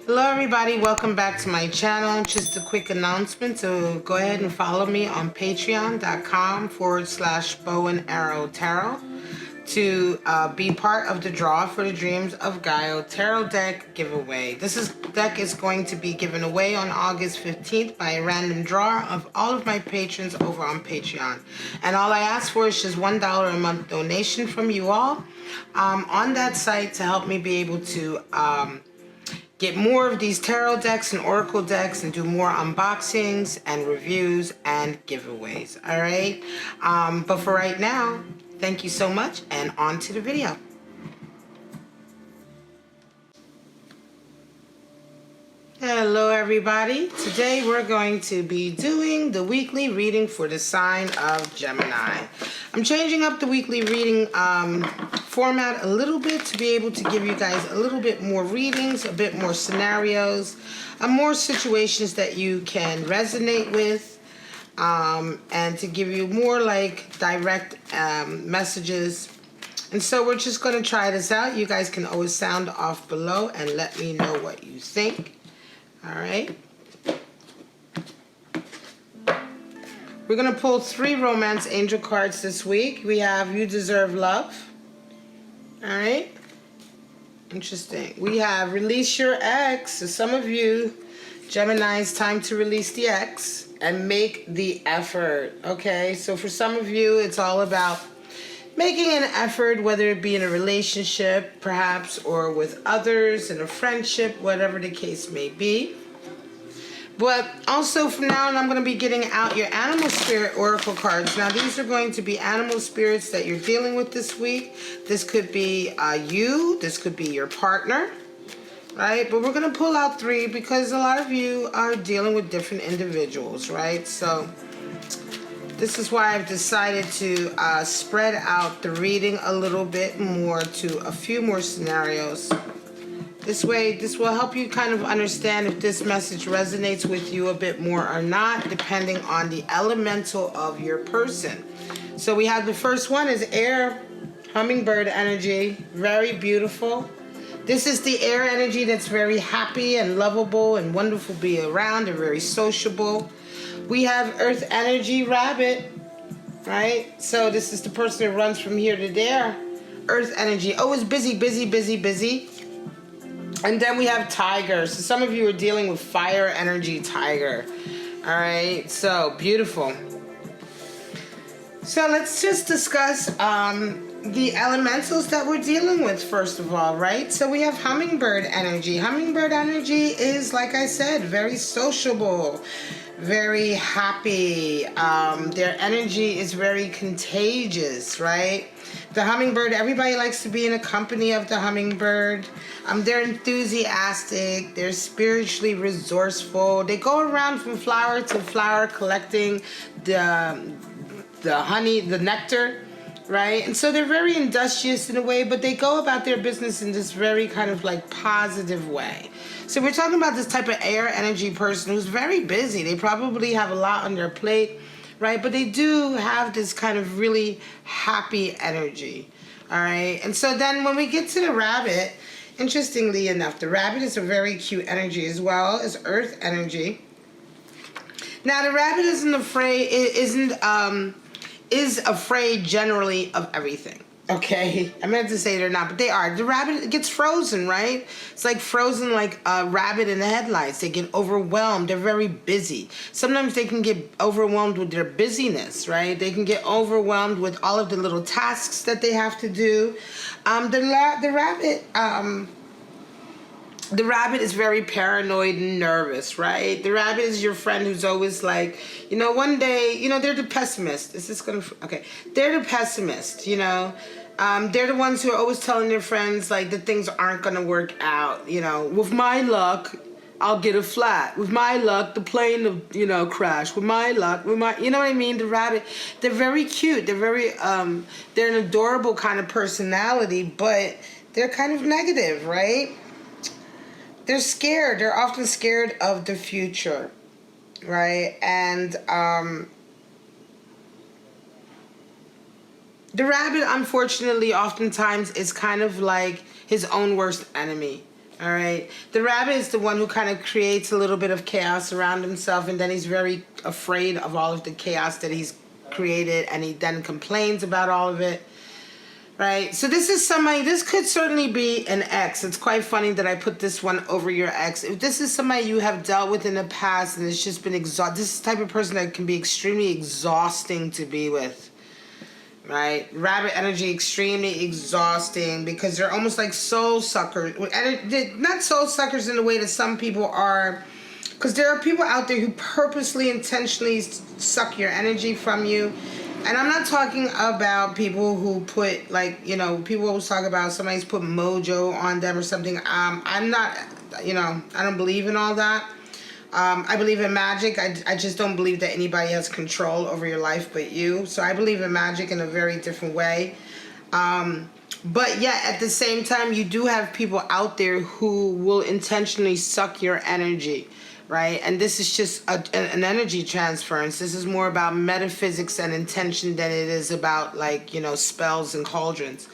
Hello everybody, welcome back to my channel. Just a quick announcement, so go ahead and follow me on patreon.com/bow-and-arrow-tarot to be part of the draw for the Dreams of Gaio tarot deck giveaway. This deck is going to be given away on August 15th by a random draw of all of my patrons over on Patreon. And all I ask for is just $1 a month donation from you all on that site to help me be able to get more of these tarot decks and oracle decks and do more unboxings and reviews and giveaways. All right. But for right now, thank you so much, and on to the video. Hello everybody. Today we're going to be doing the weekly reading for the sign of Gemini. I'm changing up the weekly reading format a little bit to be able to give you guys a little bit more readings, a bit more scenarios, more situations that you can resonate with, and to give you more like direct messages. And so we're just going to try this out. You guys can always sound off below and let me know what you think. All right. We're going to pull 3 romance angel cards this week. We have You Deserve Love. All right. Interesting. We have Release Your Ex. So some of you, Gemini, it's time to release the ex and make the effort. Okay. So for some of you, it's all about making an effort, whether it be in a relationship, perhaps, or with others, in a friendship, whatever the case may be. But also from now on, I'm going to be getting out your animal spirit oracle cards. Now, these are going to be animal spirits that you're dealing with this week. This could be you. This could be your partner, right? But we're going to pull out 3 because a lot of you are dealing with different individuals, right? So this is why I've decided to spread out the reading a little bit more to a few more scenarios. This way, this will help you kind of understand if this message resonates with you a bit more or not, depending on the elemental of your person. So we have the first one is air, hummingbird energy, very beautiful. This is the air energy that's very happy and lovable and wonderful to be around and very sociable. We have earth energy, rabbit, right? So this is the person who runs from here to there. Earth energy, always busy, busy, busy, busy. And then we have tiger. So some of you are dealing with fire energy, tiger. All right, so beautiful. So let's just discuss the elementals that we're dealing with first of all, right? So we have hummingbird energy. Hummingbird energy is, like I said, very sociable, very happy. Their energy is very contagious, right? The hummingbird, everybody likes to be in a company of the hummingbird. They're enthusiastic. They're spiritually resourceful. They go around from flower to flower collecting the honey, the nectar, right? And so they're very industrious in a way, but they go about their business in this very kind of like positive way. So we're talking about this type of air energy person who's very busy. They probably have a lot on their plate, right? But they do have this kind of really happy energy, all right? And so then when we get to the rabbit, interestingly enough, the rabbit is a very cute energy as well as earth energy. Now the rabbit is afraid generally of everything. Okay, I meant to say they're not, but they are. The rabbit gets frozen, right? It's like frozen like a rabbit in the headlights. They get overwhelmed. They're very busy. Sometimes they can get overwhelmed with their busyness, right? They can get overwhelmed with all of the little tasks that they have to do. The rabbit is very paranoid and nervous, right? The rabbit is your friend who's always like, you know, one day, you know, they're the pessimist. Is this gonna, okay. They're the pessimist, you know. They're the ones who are always telling their friends, like, that things aren't gonna work out, you know. With my luck, I'll get a flat. With my luck, the plane will, you know, crash. With my luck, you know what I mean? The rabbit, they're very cute. They're very, they're an adorable kind of personality, but they're kind of negative, right? They're scared. They're often scared of the future, right? And the rabbit, unfortunately, oftentimes is kind of like his own worst enemy. All right. The rabbit is the one who kind of creates a little bit of chaos around himself, and then he's very afraid of all of the chaos that he's created, and he then complains about all of it. Right? So this is somebody, this could certainly be an ex. It's quite funny that I put this one over your ex. If this is somebody you have dealt with in the past and it's just been exhausting, this is the type of person that can be extremely exhausting to be with. Right? Rabbit energy, extremely exhausting because they're almost like soul suckers. Not soul suckers in the way that some people are, because there are people out there who purposely, intentionally suck your energy from you. And I'm not talking about people who put, like, you know, people always talk about somebody's put mojo on them or something. I'm not, you know, I don't believe in all that. I believe in magic. I just don't believe that anybody has control over your life but you. So I believe in magic in a very different way. But yet, at the same time, you do have people out there who will intentionally suck your energy. Right? And this is just an energy transference. This is more about metaphysics and intention than it is about, like, you know, spells and cauldrons.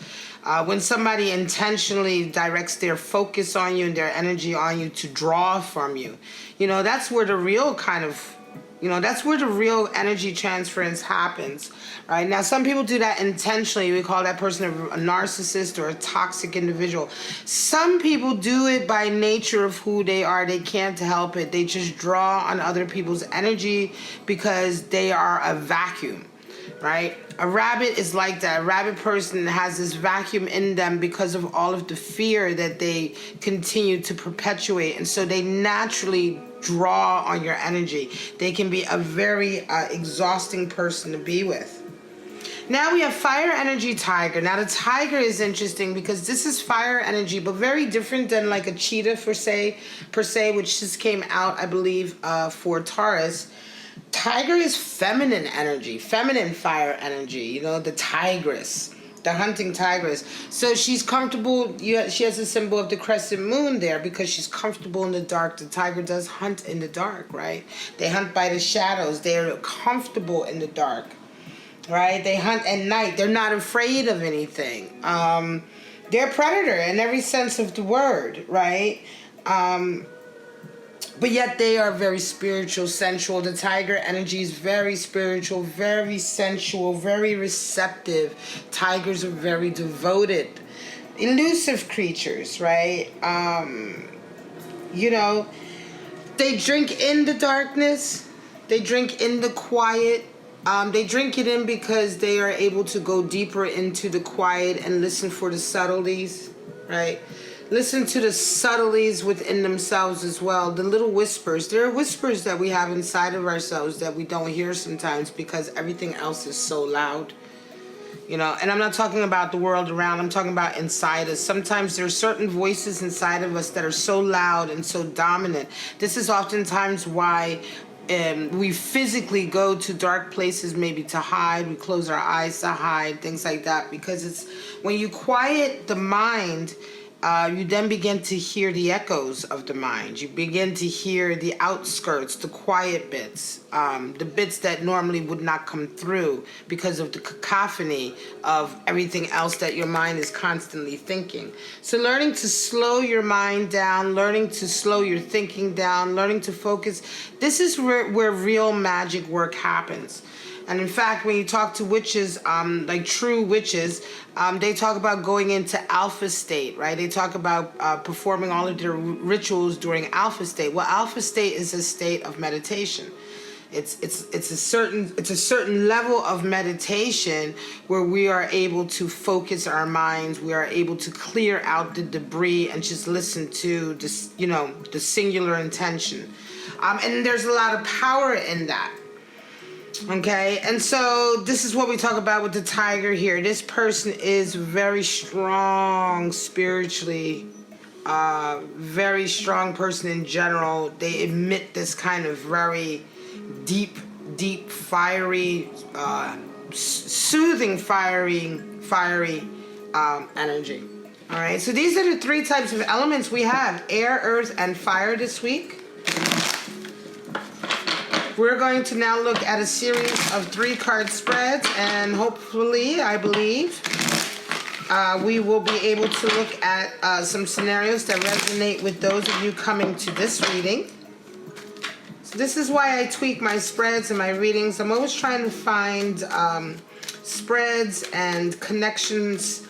When somebody intentionally directs their focus on you and their energy on you to draw from you, you know, that's where the real kind of, you know, that's where the real energy transference happens, right? Now, some people do that intentionally. We call that person a narcissist or a toxic individual. Some people do it by nature of who they are. They can't help it. They just draw on other people's energy because they are a vacuum, right? A rabbit is like that. A rabbit person has this vacuum in them because of all of the fear that they continue to perpetuate. And so they naturally draw on your energy. They can be a very exhausting person to be with. Now we have fire energy tiger. Now the tiger is interesting because this is fire energy, but very different than like a cheetah per se, which just came out, I believe, for Taurus. Tiger is feminine energy, feminine fire energy, you know, the tigress, the hunting tigress. So she's comfortable. She has a symbol of the crescent moon there because she's comfortable in the dark. The tiger does hunt in the dark, right? They hunt by the shadows. They're comfortable in the dark, right? They hunt at night. They're not afraid of anything. They're a predator in every sense of the word, right? But yet they are very spiritual, sensual. The tiger energy is very spiritual, very sensual, very receptive. Tigers are very devoted, elusive creatures, right? You know, they drink in the darkness. They drink in the quiet. They drink it in because they are able to go deeper into the quiet and listen for the subtleties, right? Listen to the subtleties within themselves as well. The little whispers. There are whispers that we have inside of ourselves that we don't hear sometimes because everything else is so loud. You know, and I'm not talking about the world around. I'm talking about inside us. Sometimes there are certain voices inside of us that are so loud and so dominant. This is oftentimes why we physically go to dark places maybe to hide. We close our eyes to hide, things like that. Because it's when you quiet the mind, you then begin to hear the echoes of the mind. You begin to hear the outskirts, the quiet bits, the bits that normally would not come through because of the cacophony of everything else that your mind is constantly thinking. So learning to slow your mind down, learning to slow your thinking down, learning to focus, this is where real magic work happens. And in fact, when you talk to witches, like true witches, they talk about going into alpha state, right? They talk about performing all of their rituals during alpha state. Well, alpha state is a state of meditation. It's a certain level of meditation where we are able to focus our minds. We are able to clear out the debris and just listen to this, you know, the singular intention. And there's a lot of power in that. Okay, and so this is what we talk about with the tiger here. This person is very strong spiritually, very strong person in general. They emit this kind of very deep, fiery, soothing, fiery energy. All right, so these are the three types of elements we have: air, earth, and fire this week. We're going to now look at a series of 3-card spreads, and hopefully, I believe, We will be able to look at some scenarios that resonate with those of you coming to this reading. So this is why I tweak my spreads and my readings. I'm always trying to find spreads and connections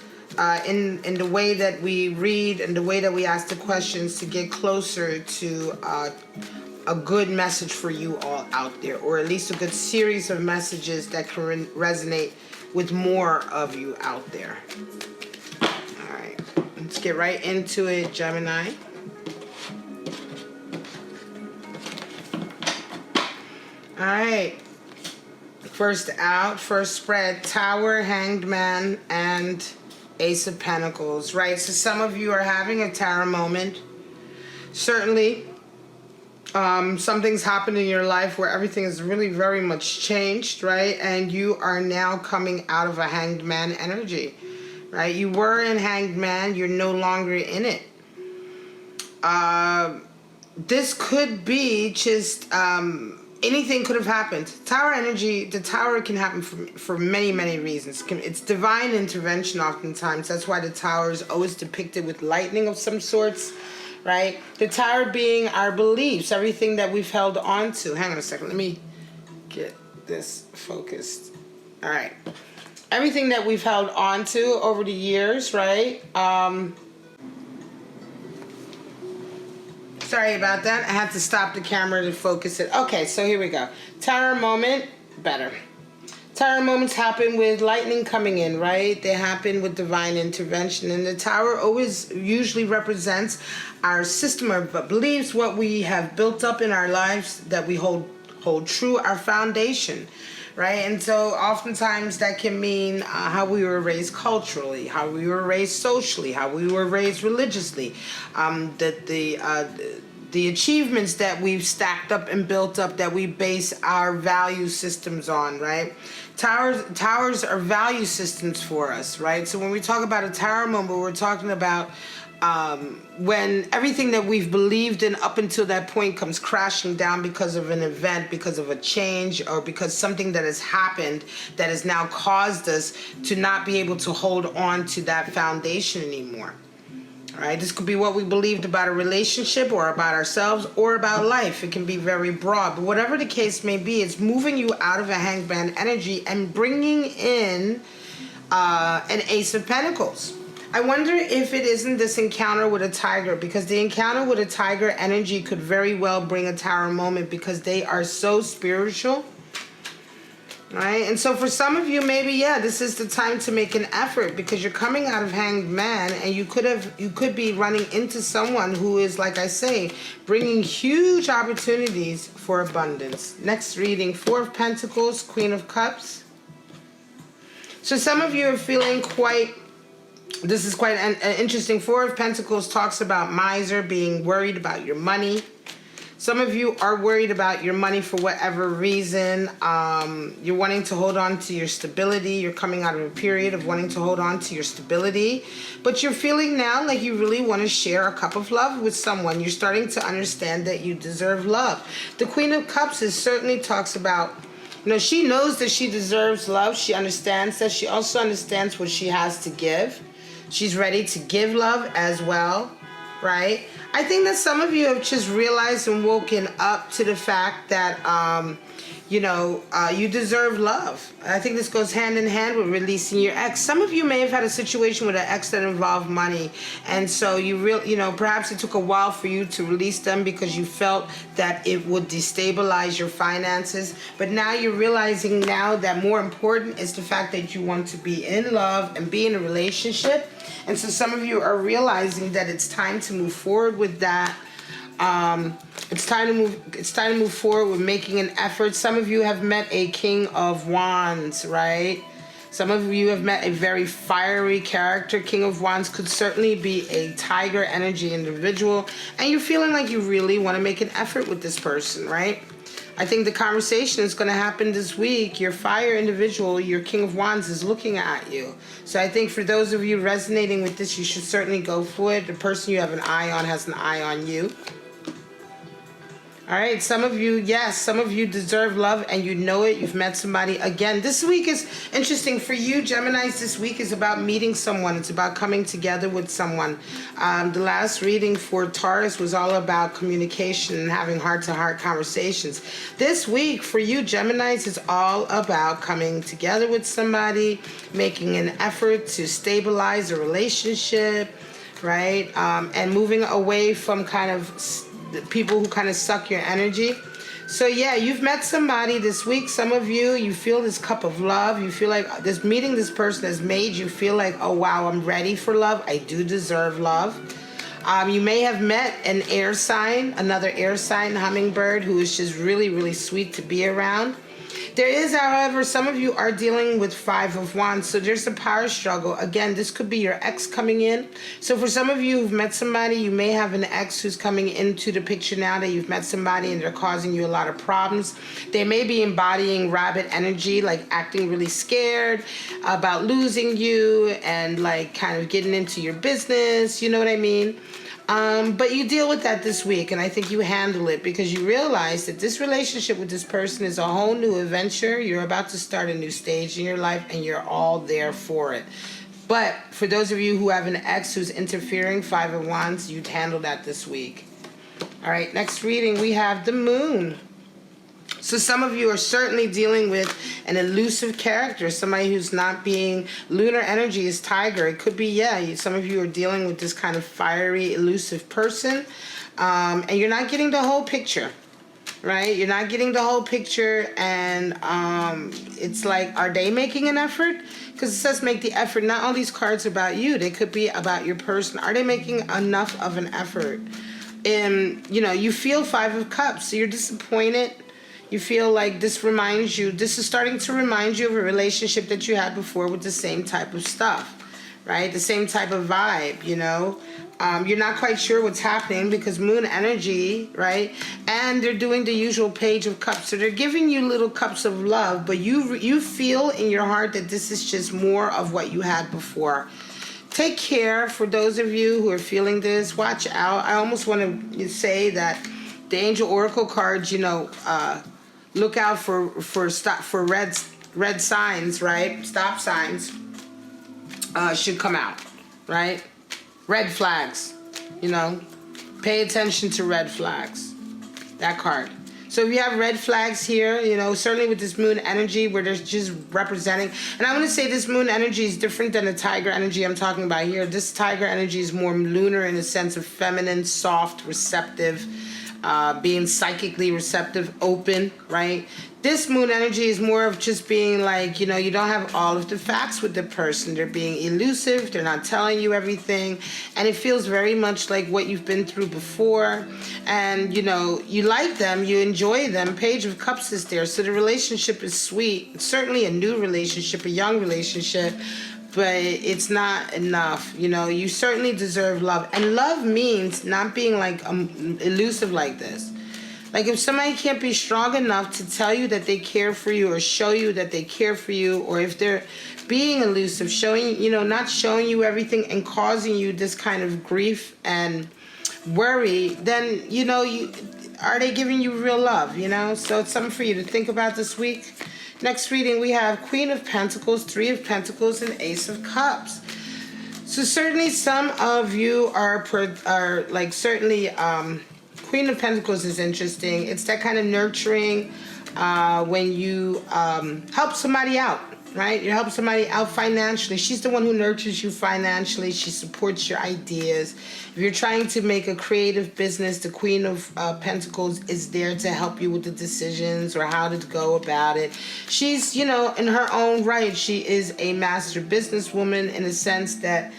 in the way that we read and the way that we ask the questions to get closer to a good message for you all out there, or at least a good series of messages that can resonate with more of you out there. All right, let's get right into it, Gemini. All right, first out, first spread, Tower, Hanged Man, and Ace of Pentacles, right? So some of you are having a Tower moment. Certainly, something's happened in your life where everything is really very much changed, right? And you are now coming out of a Hanged Man energy, right? You were in Hanged Man, you're no longer in it. This could be just anything could have happened. Tower energy, the Tower can happen for many, many reasons. It's divine intervention oftentimes. That's why the Tower is always depicted with lightning of some sorts, right? The Tower being our beliefs, everything that we've held on to. Hang on a second, let me get this focused. All right. Everything that we've held on to over the years, right? Sorry about that. I had to stop the camera to focus it. Okay, so here we go. Tower moment, better. Tower moments happen with lightning coming in, right? They happen with divine intervention. And the Tower always usually represents our system of beliefs, what we have built up in our lives that we hold true, our foundation, right? And so oftentimes that can mean how we were raised culturally, how we were raised socially, how we were raised religiously, the achievements that we've stacked up and built up that we base our value systems on, right? Towers are value systems for us, right? So when we talk about a Tower moment, we're talking about when everything that we've believed in up until that point comes crashing down because of an event, because of a change, or because something that has happened that has now caused us to not be able to hold on to that foundation anymore. All right, this could be what we believed about a relationship or about ourselves or about life. It can be very broad, but whatever the case may be, it's moving you out of a Hanged Man energy and bringing in an Ace of Pentacles. I wonder if it isn't this encounter with a tiger, because the encounter with a tiger energy could very well bring a Tower moment because they are so spiritual. Right? And so for some of you, maybe, yeah, this is the time to make an effort because you're coming out of Hanged Man and you could be running into someone who is, like I say, bringing huge opportunities for abundance. Next reading, Four of Pentacles, Queen of Cups. So some of you are feeling this is quite an interesting. Four of Pentacles talks about miser, being worried about your money. Some of you are worried about your money for whatever reason. You're wanting to hold on to your stability. You're coming out of a period of wanting to hold on to your stability. But you're feeling now like you really want to share a cup of love with someone. You're starting to understand that you deserve love. The Queen of Cups certainly talks about, she knows that she deserves love. She understands that. She also understands what she has to give. She's ready to give love as well, right? I think that some of you have just realized and woken up to the fact that, you deserve love. I think this goes hand in hand with releasing your ex. Some of you may have had a situation with an ex that involved money. And so perhaps it took a while for you to release them because you felt that it would destabilize your finances. But now you're realizing now that more important is the fact that you want to be in love and be in a relationship. And so some of you are realizing that it's time to move forward with that. It's time to move forward with making an effort. Some of you have met a King of Wands, right? Some of you have met a very fiery character. King of Wands could certainly be a tiger energy individual, and you're feeling like you really want to make an effort with this person, right? I think the conversation is going to happen this week. Your fire individual, your King of Wands, is looking at you. So I think for those of you resonating with this, you should certainly go for it. The person you have an eye on has an eye on you. All right, some of you, yes, some of you deserve love and you know it. You've met somebody. Again, this week is interesting for you, Geminis. This week is about meeting someone. It's about coming together with someone. The last reading for Taurus was all about communication and having heart-to-heart conversations. This week for you, Geminis, is all about coming together with somebody, making an effort to stabilize a relationship, right? And moving away from kind of people who kind of suck your energy. So yeah, you've met somebody this week. Some of you, you feel this cup of love. You feel like this meeting this person has made you feel like, oh wow, I'm ready for love. I do deserve love. You may have met an air sign, another air sign, hummingbird, who is just really, really sweet to be around. There is, however, some of you are dealing with 5 of Wands, so there's a power struggle. Again, this could be your ex coming in. So for some of you who've met somebody, you may have an ex who's coming into the picture now that you've met somebody and they're causing you a lot of problems. They may be embodying rabbit energy, like acting really scared about losing you and like kind of getting into your business, you know what I mean? But you deal with that this week, and I think you handle it because you realize that this relationship with this person is a whole new adventure. You're about to start a new stage in your life, and you're all there for it. But for those of you who have an ex who's interfering, 5 of Wands, you'd handle that this week. All right, next reading, we have the Moon. So some of you are certainly dealing with an elusive character, somebody who's not being, lunar energy is tiger. It could be, yeah, some of you are dealing with this kind of fiery, elusive person, and you're not getting the whole picture, right? You're not getting the whole picture, and it's like, are they making an effort? Because it says make the effort. Not all these cards are about you. They could be about your person. Are they making enough of an effort? And, you know, you feel 5 of Cups, so you're disappointed. You feel like this reminds you, this is starting to remind you of a relationship that you had before with the same type of stuff, right? The same type of vibe, you know? You're not quite sure what's happening because Moon energy, right? And they're doing the usual Page of Cups. So they're giving you little cups of love, but you feel in your heart that this is just more of what you had before. Take care for those of you who are feeling this. Watch out. I almost want to say that the Angel Oracle cards, you know, look out for red signs, right? Stop signs should come out, right? Red flags, you know. Pay attention to red flags. That card. So if you have red flags here, you know, certainly with this Moon energy where there's just representing, and I'm going to say this Moon energy is different than the Tiger energy I'm talking about here. This Tiger energy is more lunar in the sense of feminine, soft, receptive, being psychically receptive, open, right? This Moon energy is more of just being like, you know, you don't have all of the facts with the person. They're being elusive. They're not telling you everything. And it feels very much like what you've been through before. And, you know, you like them. You enjoy them. Page of Cups is there. So the relationship is sweet. It's certainly a new relationship, a young relationship. But it's not enough. You know, you certainly deserve love. And love means not being like elusive like this. Like if somebody can't be strong enough to tell you that they care for you or show you that they care for you, or if they're being elusive, showing, you know, not showing you everything and causing you this kind of grief and worry, then, you know, are they giving you real love, you know? So it's something for you to think about this week. Next reading, we have Queen of Pentacles, 3 of Pentacles, and Ace of Cups. So certainly some of you are like certainly Queen of Pentacles is interesting. It's that kind of nurturing when you help somebody out, right? You help somebody out financially. She's the one who nurtures you financially. She supports your ideas. If you're trying to make a creative business, the Queen of Pentacles is there to help you with the decisions or how to go about it. She's, you know, in her own right, she is a master businesswoman in a sense that,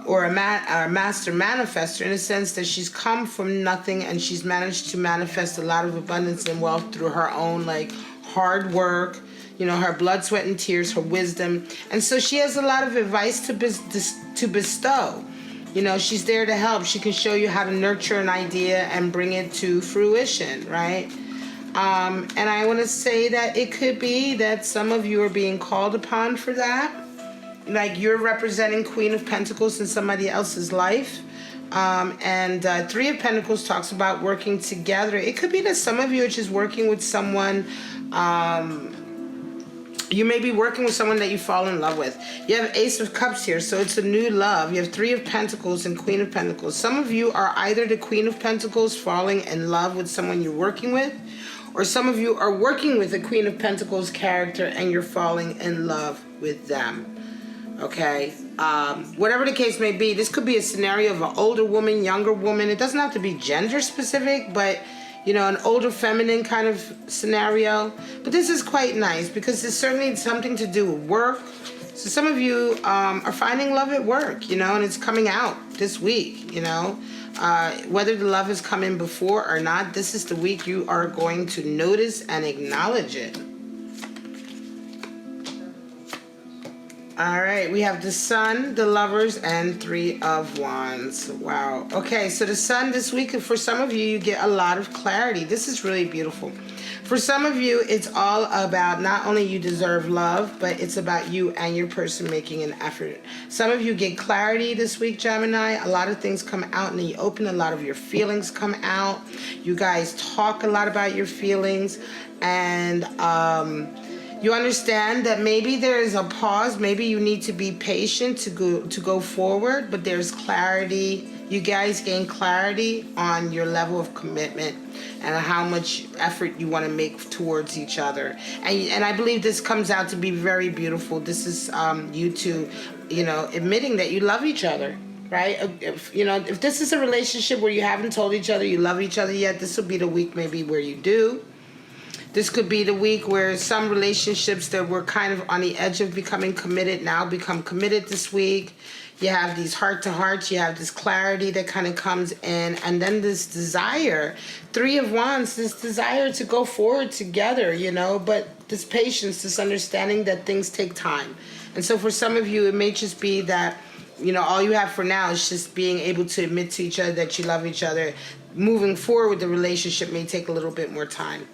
or a master manifester in a sense that she's come from nothing and she's managed to manifest a lot of abundance and wealth through her own like hard work, you know, her blood, sweat, and tears, her wisdom. And so she has a lot of advice to bestow. You know, she's there to help. She can show you how to nurture an idea and bring it to fruition, right? And I want to say that it could be that some of you are being called upon for that. Like you're representing Queen of Pentacles in somebody else's life. And Three of Pentacles talks about working together. It could be that some of you are just working with someone. You may be working with someone that you fall in love with. You have Ace of Cups here, so it's a new love. You have Three of Pentacles and Queen of Pentacles. Some of you are either the Queen of Pentacles falling in love with someone you're working with, or some of you are working with a Queen of Pentacles character and you're falling in love with them. Okay? Whatever the case may be, this could be a scenario of an older woman, younger woman. It doesn't have to be gender specific, but you know, an older feminine kind of scenario. But this is quite nice because it's certainly something to do with work. So some of you are finding love at work, you know, and it's coming out this week, you know. Whether the love has come in before or not, this is the week you are going to notice and acknowledge it. All right, we have the Sun, the Lovers, and Three of Wands. Wow. Okay, so the Sun this week, for some of you, you get a lot of clarity. This is really beautiful. For some of you, it's all about not only you deserve love, but it's about you and your person making an effort. Some of you get clarity this week, Gemini. A lot of things come out in the open. A lot of your feelings come out. You guys talk a lot about your feelings. And you understand that maybe there is a pause. Maybe you need to be patient to go forward, but there's clarity. You guys gain clarity on your level of commitment and how much effort you want to make towards each other. And I believe this comes out to be very beautiful. This is you two, you know, admitting that you love each other. Right? If this is a relationship where you haven't told each other you love each other yet, this will be the week maybe where you do. This could be the week where some relationships that were kind of on the edge of becoming committed now become committed this week. You have these heart-to-hearts. You have this clarity that kind of comes in. And then this desire, Three of Wands, this desire to go forward together, you know, but this patience, this understanding that things take time. And so for some of you, it may just be that, you know, all you have for now is just being able to admit to each other that you love each other. Moving forward with the relationship may take a little bit more time.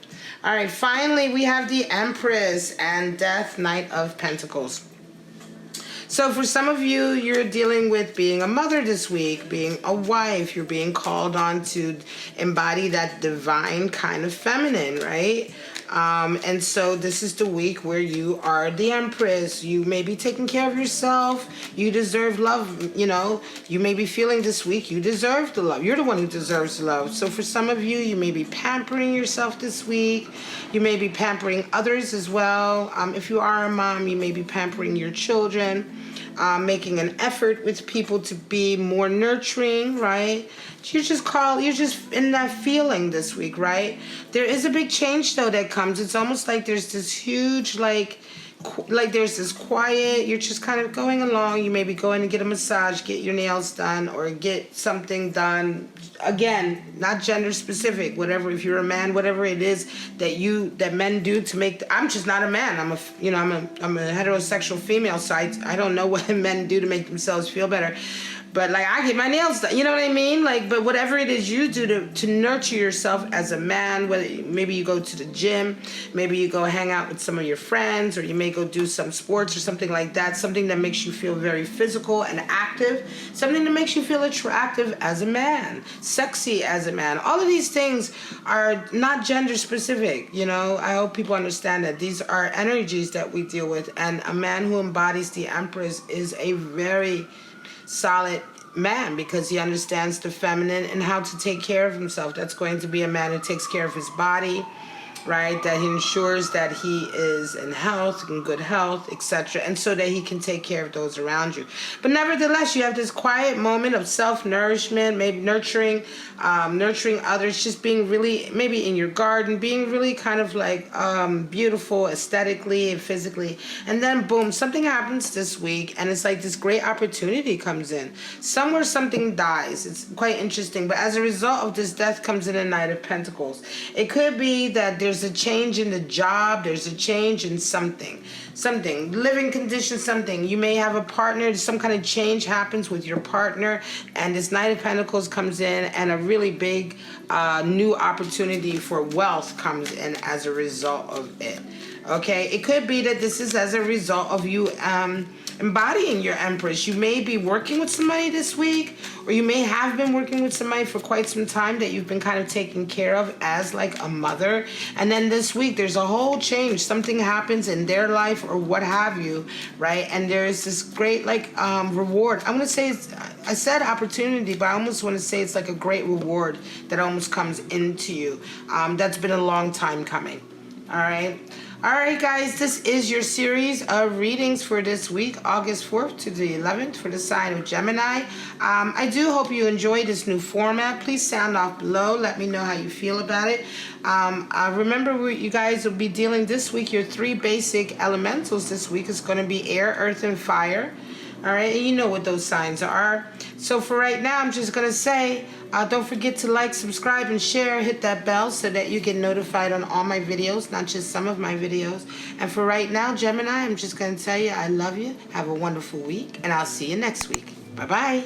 All right, finally, we have the Empress and Death, Knight of Pentacles. So for some of you, you're dealing with being a mother this week, being a wife. You're being called on to embody that divine kind of feminine, right? And so this is the week where you are the Empress. You may be taking care of yourself. You deserve love, you know. You may be feeling this week you deserve the love. You're the one who deserves love. So for some of you, you may be pampering yourself this week. You may be pampering others as well. If you are a mom, you may be pampering your children. Making an effort with people to be more nurturing, right? You're just in that feeling this week, right? There is a big change though that comes. It's almost like there's this huge like there's this quiet, you're just kind of going along. You may be going to get a massage, get your nails done, or get something done. Again, not gender specific, whatever. If you're a man, whatever it is that men do to make, I'm just not a man. I'm a heterosexual female, so I don't know what men do to make themselves feel better. But like I get my nails done, you know what I mean? Like, but whatever it is you do to nurture yourself as a man, whether maybe you go to the gym, maybe you go hang out with some of your friends, or you may go do some sports or something like that, something that makes you feel very physical and active, something that makes you feel attractive as a man, sexy as a man. All of these things are not gender specific, you know? I hope people understand that these are energies that we deal with, and a man who embodies the Empress is a very solid man because he understands the feminine and how to take care of himself. That's going to be a man who takes care of his body, right? That he ensures that he is in health, in good health, etc. And so that he can take care of those around you. But nevertheless, you have this quiet moment of self-nourishment, maybe nurturing others, just being really, maybe in your garden, being really kind of like beautiful aesthetically and physically. And then boom, something happens this week and it's like this great opportunity comes in. Somewhere something dies. It's quite interesting. But as a result of this, death comes in a Knight of Pentacles. It could be that there's a change in the job, there's a change in something. something, living condition, something. You may have a partner, some kind of change happens with your partner, and this Knight of Pentacles comes in, and a really big new opportunity for wealth comes in as a result of it. Okay, it could be that this is as a result of you embodying your Empress. You may be working with somebody this week, or you may have been working with somebody for quite some time that you've been kind of taking care of as like a mother. And then this week there's a whole change. Something happens in their life or what have you, right? And there's this great like reward. I'm gonna say I said opportunity, but I almost want to say it's like a great reward that almost comes into you. That's been a long time coming. All right. All right, guys, this is your series of readings for this week, August 4th to the 11th, for the sign of Gemini. I do hope you enjoy this new format. Please sound off below. Let me know how you feel about it. Remember, you guys will be dealing this week, your 3 basic elementals this week is going to be air, earth, and fire. All right, and you know what those signs are. So for right now, I'm just going to say, don't forget to like, subscribe, and share. Hit that bell so that you get notified on all my videos, not just some of my videos. And for right now, Gemini, I'm just going to tell you I love you. Have a wonderful week, and I'll see you next week. Bye-bye.